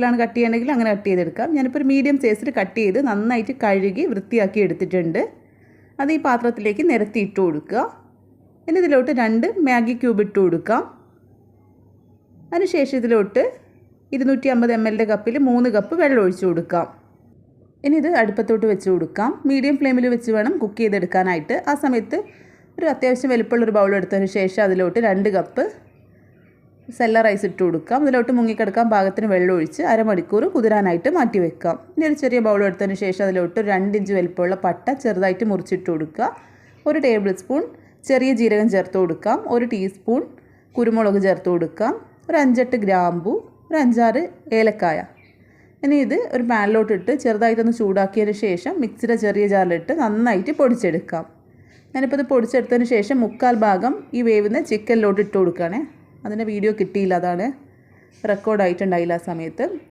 ാണ് കട്ട് ചെയ്യണമെങ്കിൽ അങ്ങനെ കട്ട് ചെയ്തെടുക്കാം. ഞാനിപ്പോൾ ഒരു മീഡിയം സൈസിൽ കട്ട് ചെയ്ത് നന്നായിട്ട് കഴുകി വൃത്തിയാക്കി എടുത്തിട്ടുണ്ട്. അത് ഈ പാത്രത്തിലേക്ക് നിരത്തി ഇട്ട് കൊടുക്കുക. ഇനി ഇതിലോട്ട് 2 മാഗി ക്യൂബ് ഇട്ട് കൊടുക്കാം. അതിനുശേഷം ഇതിലോട്ട് 250 ml കപ്പിൽ 3 കപ്പ് വെള്ളം ഒഴിച്ച് കൊടുക്കാം. ഇനി ഇത് അടുപ്പത്തോട്ട് വെച്ച് കൊടുക്കാം. മീഡിയം ഫ്ലെയിമിൽ വെച്ച് വേണം കുക്ക് ചെയ്തെടുക്കാനായിട്ട്. ആ സമയത്ത് ഒരു അത്യാവശ്യം വലുപ്പമുള്ളൊരു ബൗൾ എടുത്തതിന് ശേഷം അതിലോട്ട് 2 കപ്പ് സെല്ല റൈസ് ഇട്ട് കൊടുക്കാം. അതിലോട്ട് മുങ്ങിക്കിടക്കാൻ പാകത്തിന് വെള്ളം ഒഴിച്ച് അരമണിക്കൂർ കുതിരാനായിട്ട് മാറ്റി വെക്കാം. ഇനി ഒരു ചെറിയ ബൗൾ എടുത്തതിന് ശേഷം അതിലോട്ട് 2 ഇഞ്ച് വലുപ്പമുള്ള പട്ട ചെറുതായിട്ട് മുറിച്ചിട്ട് കൊടുക്കുക. 1 ടേബിൾ സ്പൂൺ ചെറിയ ജീരകം ചേർത്ത് കൊടുക്കാം. 1 ടീസ്പൂൺ കുരുമുളക് ചേർത്ത് കൊടുക്കാം. ഒരു 5-8 ഗ്രാമ്പു, ഒരു 5-6 ഏലക്കായ. ഇനി ഇത് ഒരു പാനിലോട്ടിട്ട് ചെറുതായിട്ടൊന്ന് ചൂടാക്കിയതിന് ശേഷം മിക്സിയുടെ ചെറിയ ജാറിലിട്ട് നന്നായിട്ട് പൊടിച്ചെടുക്കാം. ഞാനിപ്പോൾ ഇത് പൊടിച്ചെടുത്തതിന് ശേഷം 1/4 ഭാഗം ഈ വേവുന്ന ചിക്കനിലോട്ട് ഇട്ട് കൊടുക്കുകയാണേ. അതിൻ്റെ വീഡിയോ കിട്ടിയില്ല, അതാണ് റെക്കോർഡായിട്ടുണ്ടായില്ല ആ സമയത്ത്.